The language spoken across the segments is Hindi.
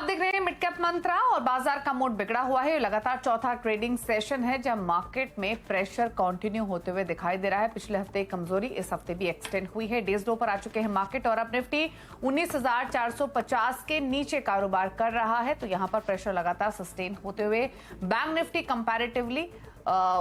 आप देख रहे हैं मिड कैप मंत्रा और बाजार का मूड बिगड़ा हुआ है। लगातार चौथा ट्रेडिंग सेशन है जब मार्केट में प्रेशर कंटिन्यू होते हुए दिखाई दे रहा है। पिछले हफ्ते कमजोरी इस हफ्ते भी एक्सटेंड हुई है। डेज लो पर आ चुके हैं मार्केट और अब निफ्टी 19,450 के नीचे कारोबार कर रहा है, तो यहां पर प्रेशर लगातार सस्टेन होते हुए बैंक निफ्टी कंपैरेटिवली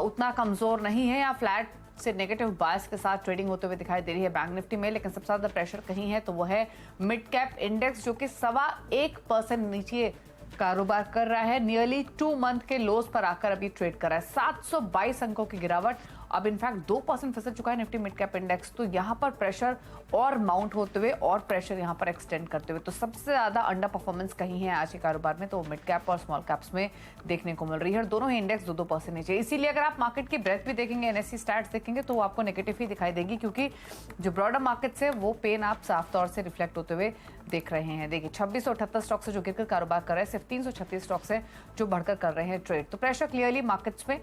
उतना कमजोर नहीं है या फ्लैट से नेगेटिव बायस के साथ ट्रेडिंग होते हुए दिखाई दे रही है बैंक निफ्टी में। लेकिन सबसे ज्यादा प्रेशर कहीं है तो वो है मिड कैप इंडेक्स, जो कि 1.25% नीचे कारोबार कर रहा है। नियरली 2 मंथ के लोज पर आकर अभी ट्रेड कर रहा है। 722 अंकों की गिरावट, अब इनफैक्ट 2% फिसल चुका है निफ्टी मिड कैप इंडेक्स। तो यहां पर प्रेशर और माउंट होते हुए और प्रेशर यहां पर एक्सटेंड करते हुए, तो सबसे ज्यादा अंडर परफॉर्मेंस कहीं है आज के कारोबार में, तो मिड कैप और स्मॉल कैप्स में देखने को मिल रही है। और दोनों ही इंडेक्स 2-2% नीचे। इसीलिए अगर आप मार्केट की ब्रेथ भी देखेंगे, एनएससी स्टैट्स देखेंगे, तो वो आपको नेगेटिव ही दिखाई देगी, क्योंकि जो ब्रॉडर मार्केट से वो पेन आप साफ तौर से रिफ्लेक्ट होते हुए देख रहे हैं। देखिए 2678 स्टॉक से जो गिरकर कारोबार कर रहे हैं, सिर्फ 336 स्टॉक से जो बढ़कर कर रहे हैं ट्रेड। तो प्रेशर क्लियरली मार्केट्स में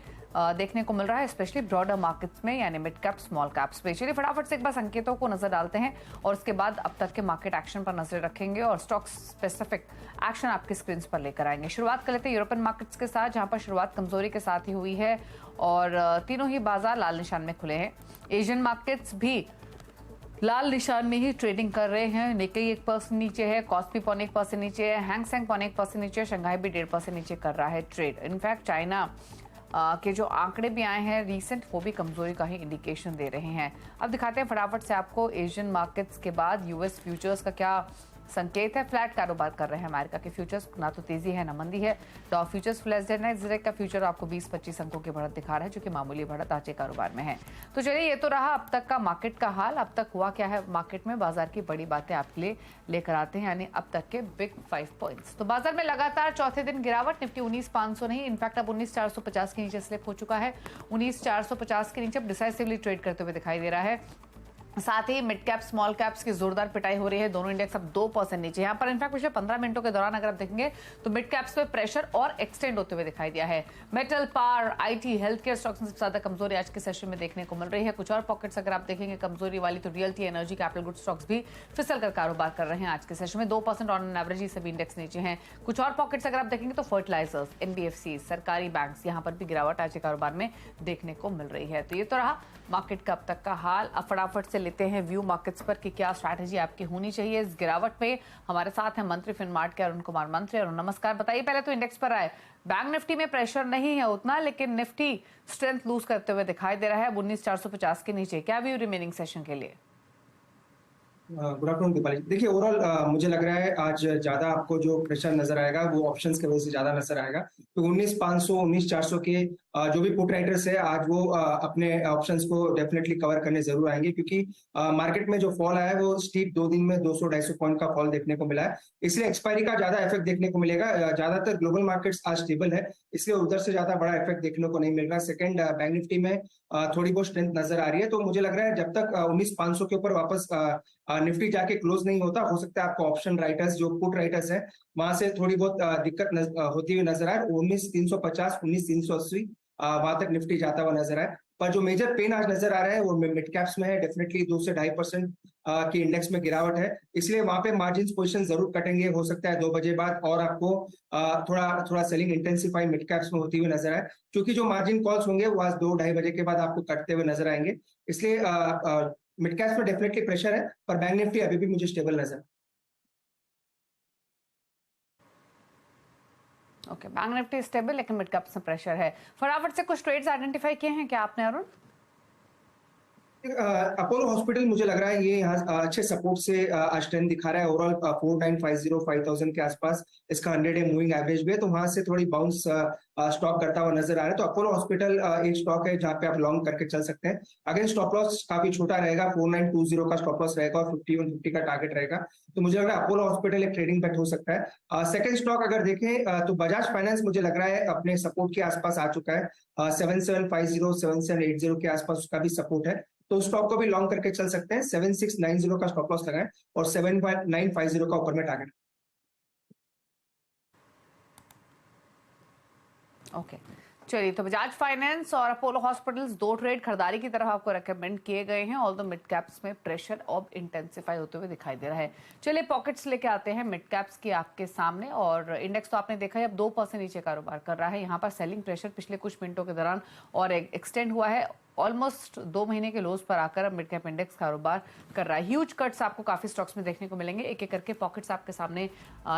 देखने को मिल रहा है, स्पेशली ब्रॉडर मार्केट्स में, यानी मिड कैप स्मॉल कैप्स पे। चलिए फटाफट से एक बार संकेतों को नजर डालते हैं और उसके बाद अब तक के मार्केट एक्शन पर नजर रखेंगे और स्टॉक स्पेसिफिक एक्शन आपकी स्क्रीन पर लेकर आएंगे। शुरुआत कर लेते हैं यूरोपियन मार्केट्स के साथ, जहां पर शुरुआत कमजोरी के साथ ही हुई है और तीनों ही बाजार लाल निशान में खुले हैं। एशियन मार्केट्स भी लाल निशान में ही ट्रेडिंग कर रहे हैं। निक्केई 1% नीचे है, कॉस्पी 0.1% नीचे है, हैंग सेंग 0.1% नीचे है, शंघाई भी 1.5% नीचे कर रहा है ट्रेड। इनफैक्ट चाइना के जो आंकड़े भी आए हैं रीसेंट, वो भी कमजोरी का ही इंडिकेशन दे रहे हैं। अब दिखाते हैं फटाफट से आपको एशियन मार्केट्स के बाद यूएस फ्यूचर्स का क्या संकेत है। फ्लैट कारोबार कर रहे हैं अमेरिका के फ्यूचर्स, ना तो तेजी है ना मंदी है। डॉ फ्यूचर्स फ्लैश जेनेक्स का फ्यूचर आपको 20-25 अंकों की बढ़त दिखा रहा है, जो कि मामूली बढ़त आज के कारोबार में है। तो चलिए, ये तो रहा अब तक का मार्केट का हाल। अब तक हुआ क्या है मार्केट में, बाजार की बड़ी बातें आपके लिए लेकर आते हैं, यानी अब तक के बिग 5 पॉइंट्स। तो बाजार में लगातार चौथे दिन गिरावट। निफ्टी 19,500 नहीं, इनफैक्ट अब 19,450 के नीचे स्लिप हो चुका है। 19,450 के नीचे अब डिसाइसिवली ट्रेड करते हुए दिखाई दे रहा है। साथ ही मिड कैप स्मॉल कैप्स की जोरदार पिटाई हो रही है। दोनों इंडेक्स अब 2% नीचे। यहाँ पर इनफैक्ट पिछले 15 मिनटों के दौरान अगर आप देखेंगे तो मिड कैप्स पे प्रेशर और एक्सटेंड होते हुए दिखाई दिया है। Metal, power, IT, health care stocks में सबसे ज्यादा कमजोरी आज के सेशन में देखने को मिल रही है। कुछ और पॉकेट्स अगर आप देखेंगे कमजोरी वाली, तो realty, energy, capital good stocks भी फिसल कर कारोबार कर रहे हैं आज के सेशन में। 2% ऑन एवरेज ही सभी इंडेक्स नीचे हैं। कुछ और पॉकेट्स अगर आप देखेंगे तो फर्टिलाइजर्स, एनबीएफसी, सरकारी बैंक्स, यहाँ पर भी गिरावट आज के कारोबार में देखने को मिल रही है। तो ये तो रहा मार्केट का अब तक का हाल। अब फटाफट से लेते हैं व्यू मार्केट्स पर कि क्या स्ट्रैटेजी आपकी होनी चाहिए इस गिरावट पे। हमारे साथ हैं मंत्री फिनमार्ट के अरुण कुमार मंत्री। अरुण नमस्कार, बताइए पहले तो इंडेक्स पर आए। बैंक निफ्टी में प्रेशर नहीं है उतना, लेकिन निफ्टी स्ट्रेंथ लूज करते हुए दिखाई दे रहा है 19,450 के नीचे। क्या व्यू रिमेनिंग सेशन के लिए? Good afternoon Deepali. देखिए ओवरऑल मुझे लग रहा है आज ज्यादा आपको जो प्रेशर नजर आएगा वो ऑप्शंस की वजह से ज्यादा नजर आएगा। तो 19,500 19,400 के जो भी पुट राइटर्स है आज वो अपने ऑप्शंस को डेफिनेटली कवर करने जरूर आएंगे, क्योंकि मार्केट में जो फॉल आया है वो स्टीप 2 दिन में 200-250 पॉइंट का फॉल देखने को मिला है। इसलिए एक्सपायरी का ज्यादा इफेक्ट देखने को मिलेगा। ज्यादातर ग्लोबल मार्केट्स आज स्टेबल है, इसलिए उधर से ज्यादा बड़ा इफेक्ट देखने को नहीं मिल रहा। सेकंड, बैंक निफ्टी में थोड़ी बहुत स्ट्रेंथ नजर आ रही है। तो मुझे लग रहा है जब तक 19,500 के ऊपर वापस निफ्टी जाके क्लोज नहीं होता, हो सकता है आपको ऑप्शन राइटर्स जो पुट राइटर्स है वहां से थोड़ी बहुत दिक्कत होती हुई नजर आए। 19,350 19,380 वहां तक निफ्टी जाता हुआ नजर आए। पर जो मेजर पेन आज नजर आ रहा है वो मिड कैप्स में है। डेफिनेटली 2 से 2.5% की इंडेक्स में गिरावट है, इसलिए वहां पे मार्जिन पोजीशन जरूर कटेंगे। हो सकता है 2 बजे बाद और आपको थोड़ा थोड़ा सेलिंग इंटेंसिफाई मिड कैप्स में होती हुई नजर आए, क्योंकि जो मार्जिन कॉल्स होंगे वो आज 2-2:30 बजे के बाद आपको कटते हुए नजर आएंगे। इसलिए मिड कैप्स में डेफिनेटली प्रेशर है, पर बैंक निफ्टी अभी भी मुझे स्टेबल नजर। ओके, बैंक निफ्टी स्टेबल, लेकिन मिड कैप्स में प्रेशर है। फटाफट से कुछ ट्रेड्स आइडेंटिफाई किए हैं क्या आपने अरुण? अपोलो हॉस्पिटल मुझे लग रहा है ये यहाँ अच्छे सपोर्ट से आज ट्रेंड दिखा रहा है। ओवरऑल 4950 5000 के आसपास इसका 100-डे मूविंग एवरेज भी है, तो वहां से थोड़ी बाउंस स्टॉक करता हुआ नजर आ रहा है। तो अपोलो हॉस्पिटल एक स्टॉक है जहां पे आप लॉन्ग करके चल सकते हैं। अगेन स्टॉप लॉस काफी छोटा रहेगा, 4920 का स्टॉप लॉस रहेगा और 5150 का टारगेट रहेगा। तो मुझे लग रहा है अपोलो हॉस्पिटल एक ट्रेडिंग बेट हो सकता है। सेकंड स्टॉक अगर देखें तो बजाज फाइनेंस मुझे लग रहा है अपने सपोर्ट के आसपास आ चुका है। 7750 7780 के आसपास उसका भी सपोर्ट है, तो स्टॉक को भी लॉन्ग करके चल सकते हैं। 7690 का स्टॉप लॉस लगाएं और 7950 का ऊपर में टारगेट। ओके, चलिए, तो बजाज फाइनेंस और अपोलो हॉस्पिटल्स दो ट्रेड खरीदारी की तरफ आपको रेकमेंड किए गए हैं। ऑल द मिड कैप्स में प्रेशर अब इंटेंसिफाई होते हुए दिखाई दे रहा है। चलिए पॉकेट्स लेके आते हैं मिड कैप्स की आपके सामने। और इंडेक्स तो आपने देखा है अब 2% नीचे कारोबार कर रहा है। यहाँ पर सेलिंग प्रेशर पिछले कुछ मिनटों के दौरान और एक्सटेंड हुआ है। ऑलमोस्ट 2 महीने के लोज पर आकर अब मिड कैप इंडेक्स कारोबार कर रहा है। ह्यूज कट्स आपको काफी स्टॉक्स में देखने को मिलेंगे। एक एक करके पॉकेट्स आपके सामने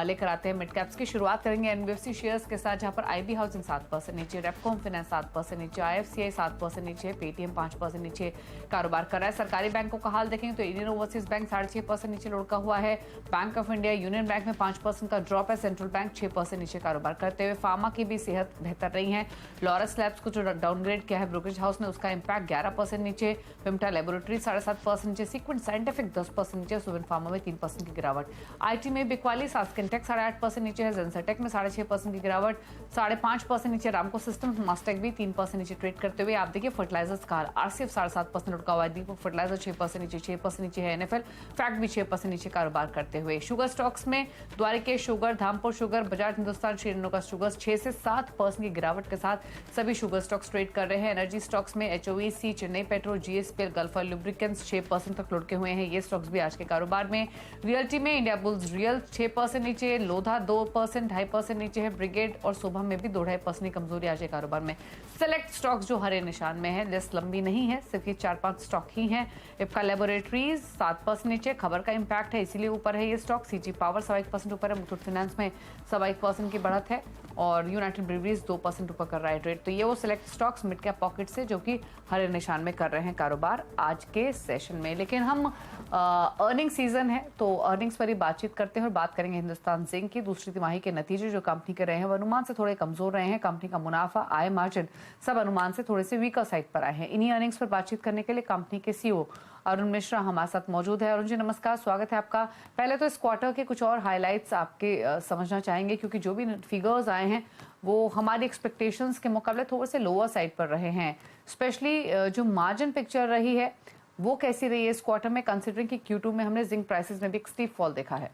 लेकर आते हैं। मिड कैप्स की शुरुआत करेंगे एनबीएफसी शेयर्स के साथ, जहां पर आईबी हाउसिंग 7% नीचे, रेपकोम फाइनेंस 7% नीचे, आईएफसीआई 7% नीचे, पेटीएम 5% नीचे कारोबार कर रहा है। सरकारी बैंकों का हाल देखेंगे तो इंडियन ओवरसीज बैंक 6.5% नीचे लुढ़का हुआ है। Bank of India, union bank में 5% का ड्रॉप है। सेंट्रल बैंक 6% नीचे कारोबार करते हुए। फार्मा की भी सेहत बेहतर रही है। लॉरस लैब्स को जो डाउनग्रेड किया है ब्रोकरेज हाउस ने, उसका इंपैक्ट 11% नीचे। पिम्टा लेबोरेटरी 7.5% नीचे। सीक्वेंट साइंटिफिक 10% नीचे। सुवेन फार्मा में 3% की गिरावट। आईटी में बिक्वाली सास्केंटेक 8.5% नीचे है। जेंसरटेक में 6.5% की गिरावट। 5.5% नीचे रामको सिस्टम्स, मास्टेक भी 3% नीचे ट्रेड करते हुए। आप देखिए फर्टिलाइजर्स का आरसीएफ 7.5% लुढ़का हुआ है। दीपक फर्टिलाइजर 6% नीचे, 6% नीचे है एनएफएल। फैक्ट भी 6% नीचे कारोबार करते हुए। शुगर स्टॉक्स में Dwarikesh sugar, Dhampur sugar, Bajaj Hindustan, Shri Renuka sugars 6 से 7% की गिरावट के साथ सभी शुगर स्टॉक्स ट्रेड कर रहे हैं। एनर्जी स्टॉक्स में HOEC, Chennai petro, GSPL, Gulf oil lubricants 6% तक लुढ़के हुए हैं। ये स्टॉक्स भी आज के कारोबार में। रियल्टी में इंडिया बुल्स रियल 6% नीचे, लोधा 2%, 2.5% नीचे है। ब्रिगेड और शोभा में भी 2.5% की कमजोरी आज के कारोबार में। सेलेक्ट स्टॉक्स जो हरे निशान में है, लिस्ट लंबी नहीं है, सिर्फ ये 4-5 स्टॉक ही हैं। इफ्का लेबोरेटरीज 7% नीचे, खबर का इंपैक्ट है इसीलिए ऊपर है ये स्टॉक। सीजी पावर 1% ऊपर है। मुथूट फाइनेंस में 1% की बढ़त है। और यूनाइटेड ब्रीवरीज 2% ऊपर कर रहा है ट्रेड। तो ये वो select stocks mid cap pocket से जो कि हरे निशान में कर रहे हैं कारोबार आज के सेशन में। लेकिन हम अर्निंग सीजन है तो अर्निंग्स पर ही बातचीत करते हैं और बात करेंगे हिंदुस्तान जिंक की। दूसरी तिमाही के नतीजे जो कंपनी के रहे हैं वो अनुमान से थोड़े कमजोर रहे हैं। कंपनी का मुनाफा, आय, मार्जिन सब अनुमान से थोड़े से वीकर साइड पर आए हैं। इन्हीं अर्निंग्स पर बातचीत करने के लिए कंपनी के सीईओ अरुण मिश्रा हमारे साथ मौजूद है। अरुण जी नमस्कार, स्वागत है आपका। पहले तो इस क्वार्टर के कुछ और हाइलाइट्स आपके समझना चाहेंगे, क्योंकि जो भी फिगर्स आए हैं वो हमारी एक्सपेक्टेशंस के मुकाबले थोड़े से लोअर साइड पर रहे हैं। स्पेशली जो मार्जिन पिक्चर रही है वो कैसी रही है इस क्वार्टर में, कंसिडरिंग कि Q2 में हमने जिंक प्राइसेस में भी एक स्टीप फॉल देखा है।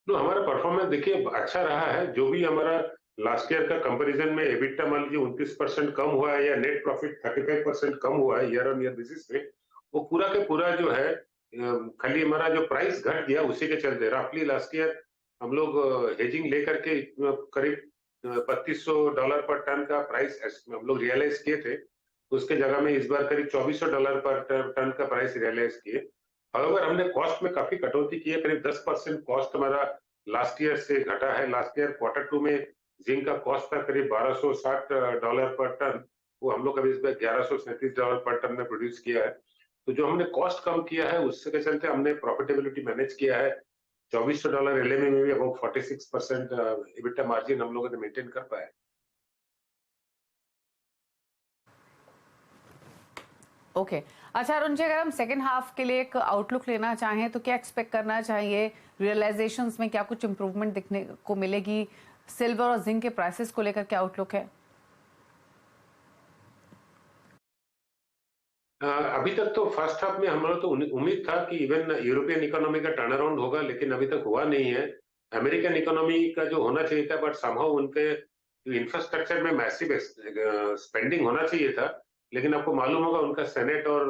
तो हमारा परफॉर्मेंस देखिए अच्छा रहा है। जो भी हमारा लास्ट ईयर का कंपैरिजन में एबिटा मान लीजिए 29% कम हुआ है या नेट प्रॉफिट 35% कम हुआ है ईयर ऑन ईयर बेसिस पे, वो पूरा के पूरा जो है खाली हमारा जो प्राइस घट गया उसी के चलते। रफली लास्ट ईयर हम लोग हेजिंग लेकर के करीब $3200 पर टन का प्राइस हम लोग रियलाइज किए थे। उसके जगह में इस बार करीब $2400 पर टन का प्राइस रियलाइज किए। अगर हमने कॉस्ट में काफी कटौती की है, करीब 10% कॉस्ट हमारा लास्ट ईयर से घटा है। लास्ट ईयर Q2 में जिंक का कॉस्ट था करीब $1260 पर टन, वो हम लोग अभी इस बार $1137 पर टन में प्रोड्यूस किया है। तो जो हमने कॉस्ट कम किया है उससे के चलते हमने प्रॉफिटेबिलिटी मैनेज किया है। $2400 एलएमई में भी अबाउट 46% एबिटा मार्जिन हम लोगों ने मेंटेन कर पाया। ओके अच्छा अरुण जी, अगर हम सेकेंड हाफ के लिए एक आउटलुक लेना चाहें तो क्या एक्सपेक्ट करना चाहिए? रियलाइजेशंस में क्या कुछ इंप्रूवमेंट दिखने को मिलेगी? सिल्वर और जिंक के प्राइसेस को लेकर क्या आउटलुक है? अभी तक तो फर्स्ट हाफ में हमारा तो उम्मीद था कि इवन यूरोपियन इकोनॉमी का टर्न अराउंड होगा, लेकिन अभी तक हुआ नहीं है। अमेरिकन इकोनॉमी का जो होना चाहिए था, बट समहाउ उनके इंफ्रास्ट्रक्चर में मैसिव स्पेंडिंग होना चाहिए था। लेकिन आपको मालूम होगा उनका सेनेट और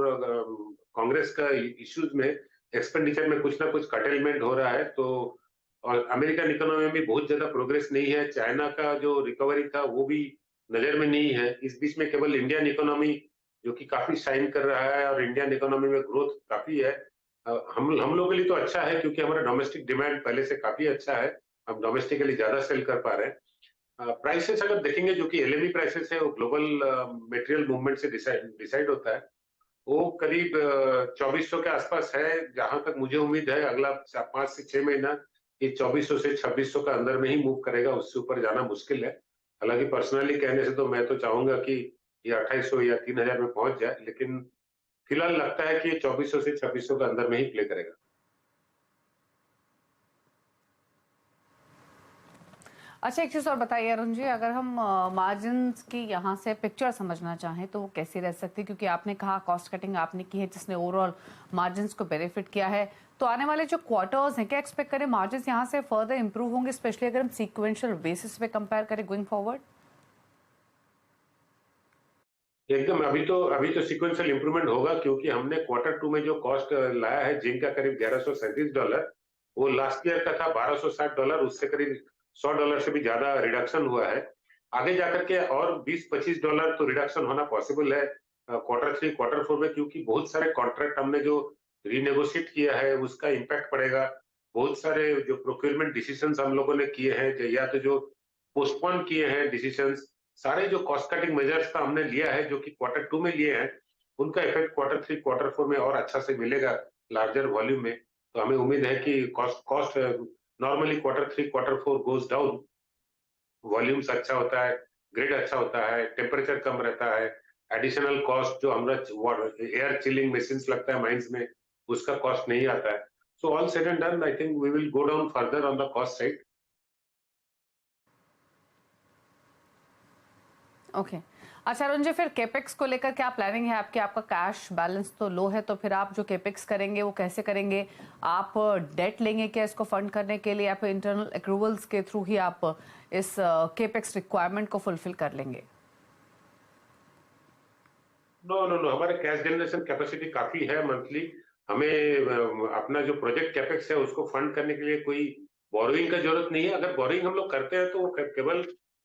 कांग्रेस का इश्यूज में एक्सपेंडिचर में कुछ ना कुछ कटेलमेंट हो रहा है। तो और अमेरिकन इकोनॉमी में बहुत ज्यादा प्रोग्रेस नहीं है। चाइना का जो रिकवरी था वो भी नजर में नहीं है। इस बीच में केवल इंडियन इकोनॉमी जो कि काफी शाइन कर रहा है और इंडियन इकोनॉमी में ग्रोथ काफी है। हम लोग के लिए तो अच्छा है क्योंकि हमारा डोमेस्टिक डिमांड पहले से काफी अच्छा है। हम डोमेस्टिकली ज्यादा सेल कर पा रहे हैं। प्राइसेस अगर देखेंगे, जो कि एलएमई प्राइसेस है वो ग्लोबल मटेरियल मूवमेंट से डिसाइड होता है। वो करीब 2400 के आसपास है, जहां तक मुझे उम्मीद है अगला 5 से 6 महीना ये 2400 से 2600 का अंदर में ही मूव करेगा। उससे ऊपर जाना मुश्किल है। हालांकि पर्सनली कहने से तो मैं तो चाहूंगा कि ये 2800 या 3000 में पहुंच जाए, लेकिन फिलहाल लगता है कि ये 2400 से 2600 का अंदर में ही प्ले करेगा। अच्छा एक चीज और बताइए अरुण जी, अगर हम मार्जिन की यहाँ से पिक्चर समझना चाहें तो वो कैसी रह सकती है? क्योंकि आपने कहा कॉस्ट कटिंग आपने की है जिसने ओवरऑल मार्जिन को बेनिफिट किया है। तो आने वाले जो क्वार्टर्स हैं, क्या एक्सपेक्ट करें मार्जिन यहाँ से फर्दर इंप्रूव होंगे, स्पेशली अगर हम सीक्वेंशियल बेसिस पे कंपेयर करें गोइंग फॉरवर्ड? एकदम अभी तो सीक्वेंशियल इंप्रूवमेंट होगा, क्योंकि हमने क्वार्टर 2 में जो कॉस्ट लाया है जिंक का करीब $1137, वो लास्ट ईयर का था $1260, उससे करीब $100 से भी ज्यादा रिडक्शन हुआ है। आगे जाकर के और $20-25 तो रिडक्शन होना पॉसिबल है क्वार्टर 3 क्वार्टर 4 में, क्योंकि बहुत सारे कॉन्ट्रैक्ट हमने जो रीनेगोशिएट किया है उसका इम्पैक्ट पड़ेगा। बहुत सारे जो प्रोक्योरमेंट डिसीजंस हम लोगों ने किए हैं, या तो जो पोस्टपोन किए हैं डिसीजंस, सारे जो कॉस्ट कटिंग मेजर्स का हमने लिया है जो कि क्वार्टर 2 में लिए हैं, उनका इफेक्ट क्वार्टर 3 क्वार्टर 4 में और अच्छा से मिलेगा लार्जर वॉल्यूम में। तो हमें उम्मीद है कि cost normally quarter 3 quarter 4 goes down, volumes अच्छा होता है, ग्रेड अच्छा होता है, टेम्परेचर कम रहता है, एडिशनल कॉस्ट जो हमारा एयर चिलिंग मशीन्स लगता है माइंस में, उसका कॉस्ट नहीं आता है। So all said and done, I think we will go down further on the cost side. Okay अच्छा अरुण जी, फिर केपेक्स को लेकर क्या प्लानिंग है आपकी? आपका कैश बैलेंस तो लो है, तो फिर आप जो केपेक्स करेंगे वो कैसे करेंगे? आप डेट लेंगे क्या इसको फंड करने के लिए, या फिर इंटरनल एक्रूवल्स के थ्रू ही आप इस केपेक्स रिक्वायरमेंट को फुलफिल कर लेंगे? नो, हमारे कैश जनरेशन कैपेसिटी काफी है मंथली। हमें अपना जो प्रोजेक्ट कैपेक्स है उसको फंड करने के लिए कोई बोरोइंग का जरूरत नहीं है। अगर बोरोइंग हम लोग करते हैं तो वो केवल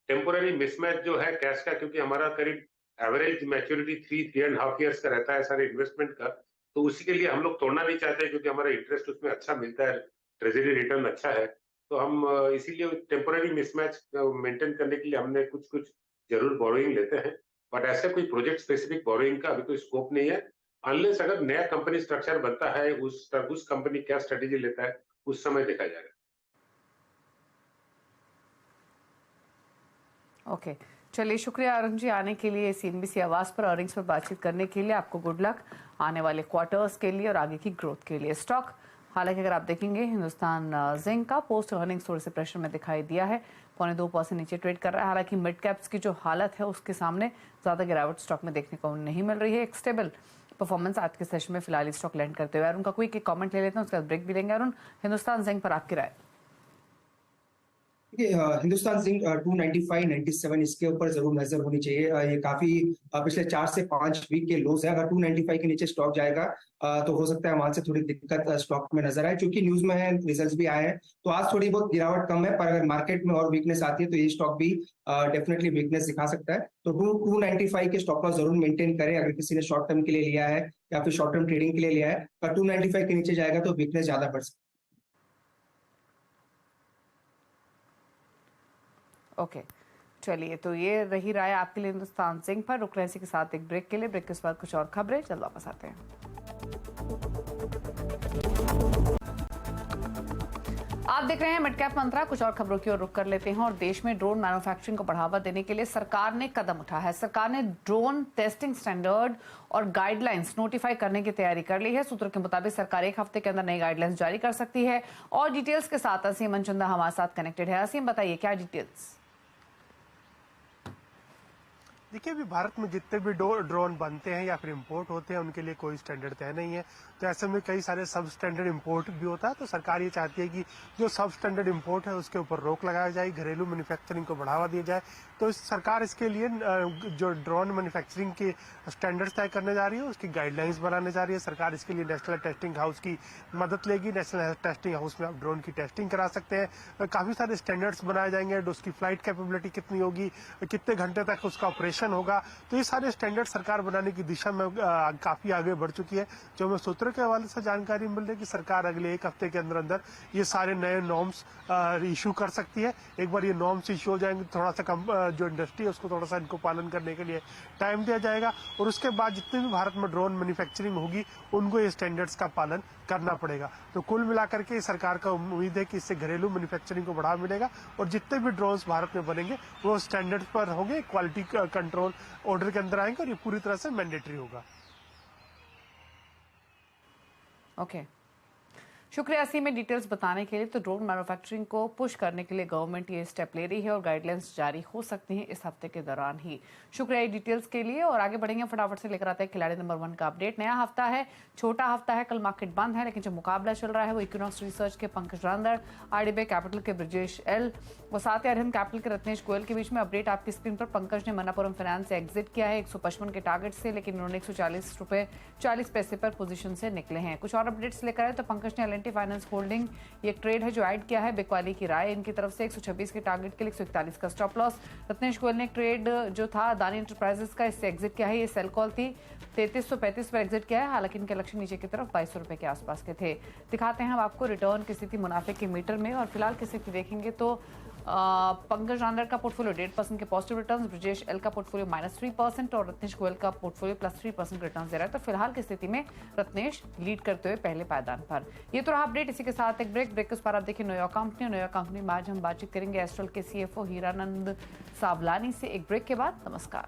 टेम्पोररी मिसमैच जो है कैश का, क्योंकि हमारा करीब एवरेज मैच्योरिटी 3.5 इयर्स का रहता है सारे इन्वेस्टमेंट का, तो उसी के लिए हम लोग तोड़ना नहीं चाहते, क्योंकि हमारा इंटरेस्ट उसमें अच्छा मिलता है, ट्रेजरी रिटर्न अच्छा है। तो हम इसीलिए टेम्पोररी मिसमैच मेंटेन करने के लिए हमने कुछ कुछ जरूर बोरोइंग लेते हैं, बट ऐसे कोई प्रोजेक्ट स्पेसिफिक बोरोइंग का अभी कोई स्कोप नहीं है। अनलेस अगर नया कंपनी स्ट्रक्चर बनता है, उस कंपनी क्या स्ट्रेटेजी लेता है, उस समय देखा जाएगा। ओके चलिए, शुक्रिया अरुण जी आने के लिए CNBC आवाज पर अर्निंग्स पर बातचीत करने के लिए। आपको गुड लक आने वाले क्वार्टर्स के लिए और आगे की ग्रोथ के लिए। स्टॉक हालांकि अगर आप देखेंगे हिंदुस्तान जिंक का पोस्ट अर्निंग्स थोड़े से प्रेशर में दिखाई दिया है, 0.2% नीचे ट्रेड कर रहा है। हालांकि मिड कैप्स की जो हालत है उसके सामने ज्यादा गिरावट स्टॉक में देखने को नहीं मिल रही है। एक स्टेबल परफॉर्मेंस आज के सेशन में फिलहाल स्टॉक लैंड करते हुए। अरुण का कोई कमेंट ले लेते हैं, उसके बाद ब्रेक भी लेंगे। अरुण, हिंदुस्तान जिंक पर आपकी राय? हिंदुस्तान जिंक 295-97 इसके ऊपर जरूर नजर होनी चाहिए। ये काफी पिछले 4 से 5 वीक के लोज है। अगर 295 के नीचे स्टॉक जाएगा तो हो सकता है वहां से थोड़ी दिक्कत स्टॉक में नजर आए, क्योंकि न्यूज में है, रिजल्ट्स भी आए हैं, तो आज थोड़ी बहुत गिरावट कम है। पर अगर मार्केट में और वीकनेस आती है तो ये स्टॉक भी डेफिनेटली वीकनेस दिखा सकता है। तो 295 के स्टॉक लॉस जरूर मेंटेन करें अगर किसी ने शॉर्ट टर्म के लिए लिया है या फिर शॉर्ट टर्म ट्रेडिंग के लिए लिया है। पर 295 के नीचे जाएगा तो वीकनेस ज्यादा बढ़ सकती है। ओके चलिए, तो ये रही राय आपके लिए हिंदुस्तान जिंक पर। रुक रहे हैं इसी के साथ एक ब्रेक के लिए। ब्रेक के बाद कुछ और खबरें, जल्द वापस आते हैं। आप देख रहे हैं मिड कैप मंत्रा। कुछ और खबरों की ओर रुख कर लेते हैं। और देश में ड्रोन मैन्युफैक्चरिंग को बढ़ावा देने के लिए सरकार ने कदम उठाया है। सरकार ने ड्रोन टेस्टिंग स्टैंडर्ड और गाइडलाइंस नोटिफाई करने की तैयारी कर ली है। सूत्रों के मुताबिक सरकार 1 हफ्ते के अंदर नई गाइडलाइंस जारी कर सकती है। और डिटेल्स के साथ असीम मनचंदा हमारे साथ कनेक्टेड है। असीम, बताइए क्या डिटेल्स? देखिए, अभी भारत में जितने भी ड्रोन बनते हैं या फिर इंपोर्ट होते हैं उनके लिए कोई स्टैंडर्ड तय नहीं है। तो ऐसे में कई सारे सब स्टैंडर्ड इंपोर्ट भी होता है। तो सरकार ये चाहती है कि जो सब स्टैंडर्ड इंपोर्ट है उसके ऊपर रोक लगाया जाए, घरेलू मैन्युफैक्चरिंग को बढ़ावा दिया जाए। तो सरकार इसके लिए जो ड्रोन मैन्युफैक्चरिंग के स्टैंडर्ड्स तय करने जा रही है, उसकी गाइडलाइंस बनाने जा रही है। सरकार इसके लिए नेशनल टेस्टिंग हाउस की मदद लेगी। नेशनल टेस्टिंग हाउस में आप ड्रोन की टेस्टिंग करा सकते हैं। काफी सारे स्टैंडर्ड्स बनाए जाएंगे। उसकी फ्लाइट कैपेबिलिटी कितनी होगी, कितने घंटे तक उसका ऑपरेशन होगा, तो ये सारे स्टैंडर्ड सरकार बनाने की दिशा में काफी आगे बढ़ चुकी है। जो हमें सूत्रों के हवाले से जानकारी मिल रही है कि सरकार अगले 1 हफ्ते के अंदर अंदर ये सारे नए नॉर्म्स इशू कर सकती है। एक बार ये नॉर्म्स इशू हो जाएंगे, थोड़ा सा जो इंडस्ट्री है उसको थोड़ा सा इनको पालन करने के लिए टाइम दिया जाएगा। और उसके बाद जितने भी भारत में ड्रोन मैन्युफैक्चरिंग होगी उनको ये स्टैंडर्ड्स का पालन करना पड़ेगा। तो कुल मिलाकर के सरकार का उम्मीद है कि इससे घरेलू मैन्युफैक्चरिंग को बढ़ावा मिलेगा और जितने भी ड्रोन्स भारत में बनेंगे वो स्टैंडर्ड पर होंगे, क्वालिटी कंट्रोल ऑर्डर के अंदर आएंगे और ये पूरी तरह से मैंडेटरी होगा। ओके शुक्रिया सी में डिटेल्स बताने के लिए। तो ड्रोन मैन्युफैक्चरिंग को पुश करने के लिए गवर्नमेंट ये स्टेप ले रही है और गाइडलाइंस जारी हो सकती हैं इस हफ्ते के दौरान ही। शुक्रिया ये डिटेल्स के लिए और आगे बढ़ेंगे, फटाफट से लेकर आते हैं खिलाड़ी नंबर 1 का अपडेट। नया हफ्ता है, छोटा हफ्ता है, कल मार्केट बंद है, लेकिन जो मुकाबला चल रहा है वो इक्विनॉक्स रिसर्च के पंकज रांदड़, आरडीबी कैपिटल के ब्रजेश एल व साथ ही अरहम कैपिटल के रत्नेश गोयल के बीच में अपडेट आपकी स्क्रीन पर। पंकज ने मन्नापुरम फाइनेंस से एग्जिट किया है 155 के टारगेट से, लेकिन उन्होंने 140 रुपए 40 पैसे पर पोजीशन से निकले हैं। कुछ और अपडेट्स लेकर आए तो पंकज ने एल&टी फाइनेंस होल्डिंग ये एक ट्रेड है जो ऐड किया है, बिकवाली की राय इनकी तरफ से 126 के टारगेट के लिए 141 का स्टॉप लॉस। रत्नेश गोयल ने ट्रेड जो था अदानी एंटरप्राइजेस का, इससे एग्जिट किया है, ये सेल कॉल थी, 3335 पर एग्जिट किया है, हालांकि इनके लक्ष्य नीचे की तरफ 2200 रुपए के आसपास के थे। दिखाते हैं हम आपको रिटर्न की स्थिति मुनाफे के मीटर में, और फिलहाल की स्थिति देखेंगे तो पंकज रांदड़ का पोर्टफोलियो 1.5% के पॉजिटिव रिटर्न्स, ब्रजेश एल का पोर्टफोलियो -3% और रत्नेश गोयल का पोर्टफोलियो +3% रिटर्न्स दे रहा है। तो फिलहाल की स्थिति में रत्नेश लीड करते हुए पहले पायदान पर। ये तो रहा अपडेट। इसी के साथ एक ब्रेक के उस पर आप देखिए न्यूयॉर्क कंपनी में आज हम बातचीत करेंगे एस्ट्रल के CFO हीरानंद सावलानी से। एक ब्रेक के बाद नमस्कार।